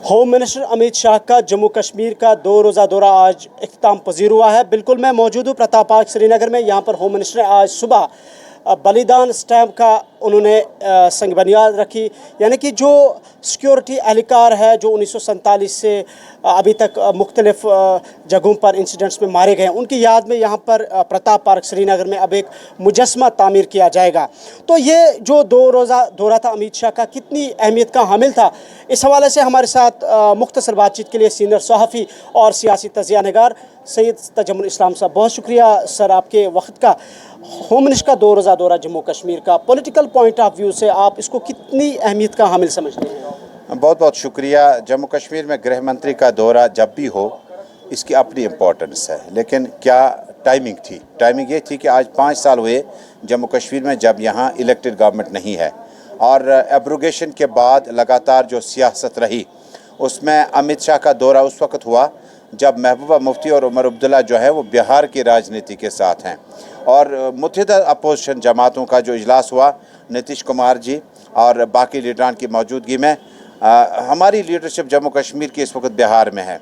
Home minister Amit Shah का जम्मू कश्मीर का 2 रोज़ा दौरा आज इख्तिताम पजीर हुआ है। बिल्कुल मैं मौजूद हूँ प्रताप पार्क श्रीनगर में। यहाँ पर होम मिनिस्टर ने आज सुबह बलिदान स्टैम्प का उन्होंने संग बुनियाद रखी, यानी कि जो सिक्योरिटी एहलकार है जो 1947 से अभी तक मुख्तलिफ जगहों पर इंसिडेंट्स में मारे गए हैं, उनकी याद में यहाँ पर प्रताप पार्क श्रीनगर में अब एक मुजस्मा तामीर किया जाएगा। तो ये जो 2 रोज़ा दौरा था अमित शाह का, कितनी अहमियत का हामिल था, इस हवाले से हमारे साथ मुख्तसर बातचीत के लिए सीनियर सहाफ़ी और सियासी तजिया निगार सैयद तजम्मुल इस्लाम साहब, बहुत शुक्रिया सर आपके वक्त का। होम मिनिस्टर का 2 रोज़ा दौरा जम्मू कश्मीर का, पॉलिटिकल पॉइंट ऑफ व्यू से आप इसको कितनी अहमियत का हामिल समझते हैं? बहुत बहुत शुक्रिया। जम्मू कश्मीर में गृह मंत्री का दौरा जब भी हो इसकी अपनी इम्पोर्टेंस है, लेकिन क्या टाइमिंग थी। टाइमिंग ये थी कि आज 5 साल हुए जम्मू कश्मीर में जब यहाँ इलेक्टेड गवर्नमेंट नहीं है, और एब्रोगेशन के बाद लगातार जो सियासत रही उसमें अमित शाह का दौरा उस वक्त हुआ जब महबूबा मुफ्ती और उमर अब्दुल्ला जो है वो बिहार की राजनीति के साथ हैं, और मुत्तहिदा अपोजिशन जमातों का जो इजलास हुआ नीतीश कुमार जी और बाकी लीडरान की मौजूदगी में, हमारी लीडरशिप जम्मू कश्मीर की इस वक्त बिहार में है,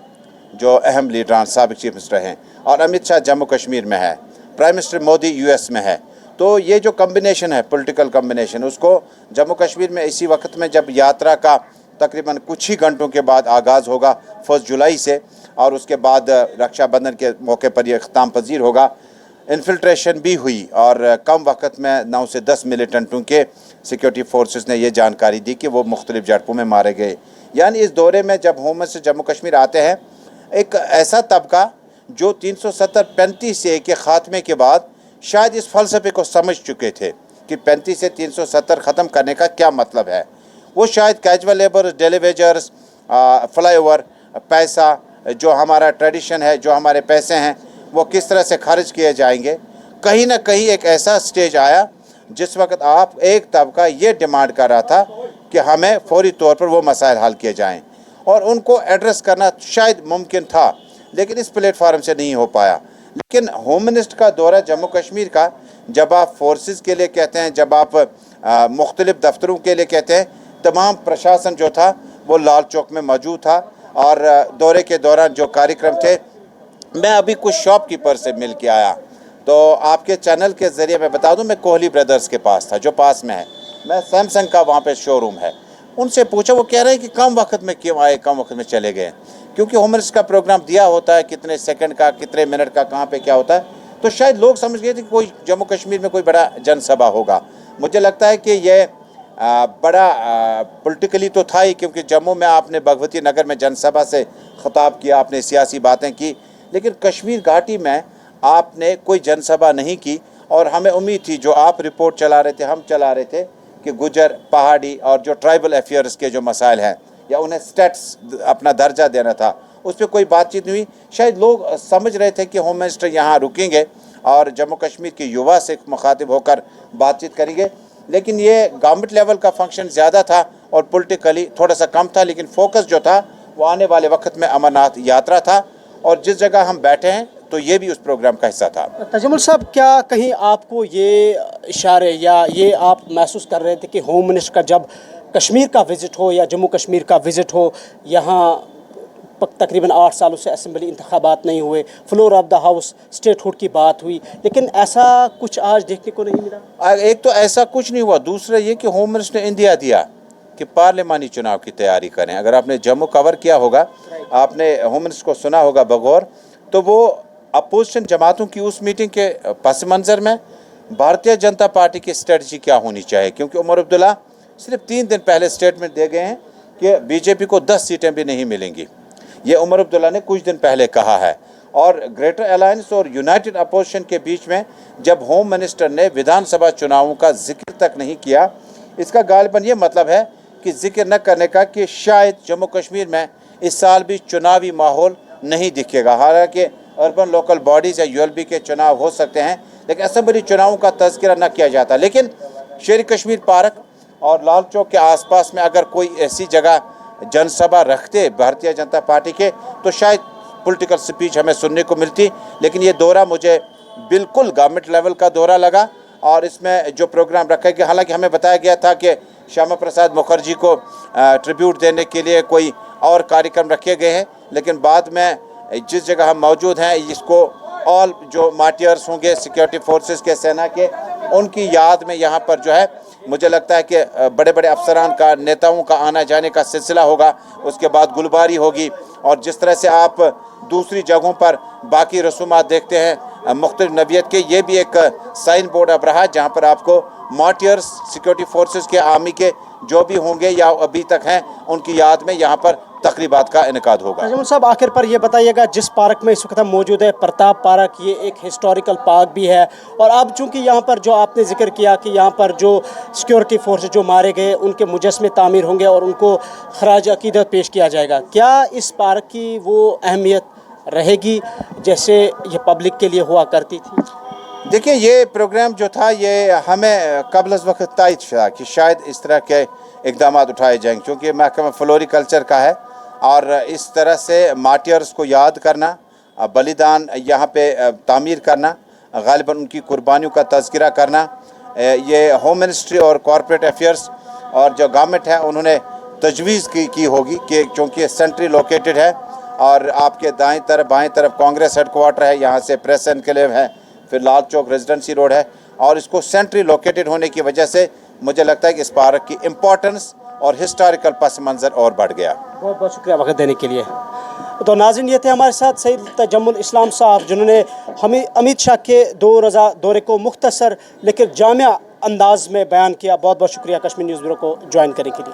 जो अहम लीडरान साबिक चीफ मिनिस्टर हैं, और अमित शाह जम्मू कश्मीर में है, प्राइम मिनिस्टर मोदी यूएस में है। तो ये जो कम्बिनेशन है, पॉलिटिकल कम्बिनेशन, उसको जम्मू कश्मीर में इसी वक्त में जब यात्रा का तकरीबन कुछ ही घंटों के बाद आगाज़ होगा 1 जुलाई से, और उसके बाद रक्षाबंधन के मौके पर यह इख्तिताम पजीर होगा। इन्फिल्ट्रेशन भी हुई और कम वक्त में 9 से 10 मिलिटेंटों के सिक्योरिटी फोर्सेस ने यह जानकारी दी कि वो मुख्तलिफ झड़पों में मारे गए। यानी इस दौरे में जब होम मिनिस्टर जम्मू कश्मीर आते हैं, एक ऐसा तबका जो 370-35 ए के ख़ात्मे के बाद शायद इस फ़लसफ़े को समझ चुके थे कि 35 से 370 ख़त्म करने का क्या मतलब है। वो शायद casual labour, daily wagers, flyover, पैसा, जो हमारा ट्रेडिशन है, जो हमारे पैसे हैं वो किस तरह से खर्च किए जाएंगे। कहीं ना कहीं एक ऐसा स्टेज आया जिस वक्त आप एक तबका ये डिमांड कर रहा था कि हमें फौरी तौर पर वो मसाइल हल किए जाएं, और उनको एड्रेस करना शायद मुमकिन था, लेकिन इस प्लेटफार्म से नहीं हो पाया। लेकिन होम मिनिस्टर का दौरा जम्मू कश्मीर का, जब आप फोर्सेस के लिए कहते हैं, जब आप मुख्तलिफ दफ्तरों के लिए कहते हैं, तमाम प्रशासन जो था वो लाल चौक में मौजूद था, और दौरे के दौरान जो कार्यक्रम थे, मैं अभी कुछ शॉपकीपर से मिल के आया, तो आपके चैनल के ज़रिए मैं बता दूं, मैं कोहली ब्रदर्स के पास था जो पास में है, मैं सैमसंग का वहाँ पे शोरूम है, उनसे पूछा, वो कह रहे हैं कि कम वक्त में क्यों आए, कम वक्त में चले गए, क्योंकि होम मिनिस्टर का प्रोग्राम दिया होता है कितने सेकंड का, कितने मिनट का, कहाँ पे क्या होता है, तो शायद लोग समझ गए थे कि कोई जम्मू कश्मीर में कोई बड़ा जनसभा होगा। मुझे लगता है कि ये बड़ा पॉलिटिकली तो था ही, क्योंकि जम्मू में आपने भगवती नगर में जनसभा से खिताब किया, आपने सियासी बातें की, लेकिन कश्मीर घाटी में आपने कोई जनसभा नहीं की। और हमें उम्मीद थी, जो आप रिपोर्ट चला रहे थे, हम चला रहे थे, कि गुजर, पहाड़ी और जो ट्राइबल अफेयर्स के जो मसाइल हैं, या उन्हें स्टेट्स अपना दर्जा देना था, उस पर कोई बातचीत नहीं हुई। शायद लोग समझ रहे थे कि होम मिनिस्टर यहाँ रुकेंगे और जम्मू कश्मीर के युवा से मुखातिब होकर बातचीत करेंगे, लेकिन ये गवर्नमेंट लेवल का फंक्शन ज़्यादा था और पॉलिटिकली थोड़ा सा कम था, लेकिन फोकस जो था वो आने वाले वक्त में अमरनाथ यात्रा था, और जिस जगह हम बैठे हैं तो ये भी उस प्रोग्राम का हिस्सा था। तजम्मुल साहब, क्या कहीं आपको ये इशारे या ये आप महसूस कर रहे थे कि होम मिनिस्टर का जब कश्मीर का विज़िट हो या जम्मू कश्मीर का विज़िट हो, यहाँ तकरीबन 8 सालों से असेंबली इंतखाबात नहीं हुए, floor of the house statehood की बात हुई, लेकिन ऐसा कुछ आज देखने को नहीं मिला? एक तो ऐसा कुछ नहीं हुआ, दूसरा ये कि होम मिनिस्टर ने इंदिया दिया कि पार्लिमानी चुनाव की तैयारी करें। अगर आपने जम्मू कवर किया होगा, आपने होम मिनिस्टर को सुना होगा बगौर, तो वो अपोजिशन जमातों की उस मीटिंग के पस मंज़र में भारतीय जनता पार्टी की स्ट्रेटजी क्या होनी चाहिए, क्योंकि उमर अब्दुल्ला सिर्फ 3 दिन पहले स्टेटमेंट दे गए हैं कि बीजेपी को 10 सीटें भी नहीं मिलेंगी। ये उमर अब्दुल्ला ने कुछ दिन पहले कहा है। और ग्रेटर अलायंस और यूनाइटेड अपोजिशन के बीच में जब होम मिनिस्टर ने विधानसभा चुनावों का जिक्र तक नहीं किया, इसका गालिबन ये मतलब है कि जिक्र न करने का कि शायद जम्मू कश्मीर में इस साल भी चुनावी माहौल नहीं दिखेगा। हालांकि अर्बन लोकल बॉडीज़ या यूएलबी के चुनाव हो सकते हैं, लेकिन असेंबली चुनावों का तज़किरा न किया जाता। लेकिन शेर कश्मीर पार्क और लाल चौक के आसपास में अगर कोई ऐसी जगह जनसभा रखते भारतीय जनता पार्टी के, तो शायद पॉलिटिकल स्पीच हमें सुनने को मिलती। लेकिन ये दौरा मुझे बिल्कुल गवर्नमेंट लेवल का दौरा लगा, और इसमें जो प्रोग्राम रखा गया, हालांकि हमें बताया गया था कि श्यामा प्रसाद मुखर्जी को ट्रिब्यूट देने के लिए कोई اور कार्यक्रम रखे गए हैं, लेकिन बाद में जिस जगह हम मौजूद हैं इसको ऑल जो मार्टियर्स होंगे सिक्योरिटी फोर्सेस के, सेना के, उनकी याद में यहाँ पर जो है मुझे लगता है कि बड़े बड़े अफसरान का, नेताओं का आना जाने का सिलसिला होगा। उसके बाद गुलबारी होगी, और जिस तरह से आप दूसरी जगहों पर बाकी रसूमात देखते हैं मुख्तलिफ नवियत के, ये भी एक साइन बोर्ड अब रहा जहाँ पर आपको मार्टियर्स सिक्योरिटी फोर्सेस के, आर्मी के जो भी होंगे या अभी तक हैं, उनकी याद में यहाँ पर तकरीबात का इनेकाद होगा। तजमुल साहब, आखिर पर ये बताइएगा, जिस पार्क में इस वक्त हम मौजूद है, प्रताप पार्क, ये एक हिस्टोरिकल पार्क भी है, और अब चूंकि यहाँ पर जो आपने जिक्र किया कि यहाँ पर जो सिक्योरिटी फोर्स जो मारे गए उनके मुजस्मे तामीर होंगे और उनको खराज अकीदत पेश किया जाएगा, क्या इस पार्क की वो अहमियत रहेगी जैसे ये पब्लिक के लिए हुआ करती थी? देखिए, ये प्रोग्राम जो था ये हमें कबल अज़ वक्त तय था कि शायद इस तरह के इक़दाम उठाए जाएंगे, क्योंकि महकमा फ्लोरिकल्चर का है, और इस तरह से मार्टियर्स को याद करना, बलिदान यहाँ पे तामीर करना, ग़ालिबन उनकी कुर्बानियों का तज़किरा करना, ये होम मिनिस्ट्री और कॉर्पोरेट अफेयर्स और जो गवर्नमेंट है उन्होंने तजवीज़ की होगी कि चूँकि सेंट्री लोकेटेड है और आपके दाएं तरफ बाएं तरफ कांग्रेस हेडक्वार्टर है, यहाँ से प्रेस एनक्लेव है, फिर लाल चौक रेजिडेंसी रोड है, और इसको सेंट्री लोकेटेड होने की वजह से मुझे लगता है कि इस पार्क की इम्पोर्टेंस और हिस्टोरिकल पस मंज़र और बढ़ गया। बहुत बहुत शुक्रिया वक्त देने के लिए। तो नाज़रीन, ये थे हमारे साथ सैयद तजम्मुल इस्लाम साहब, जिन्होंने हमें अमित शाह के 2 रोज़ा दौरे को मुख्तसर लेकिन जामिया अंदाज में बयान किया। बहुत बहुत शुक्रिया कश्मीर न्यूज़ ब्यूरो को ज्वाइन करने के लिए।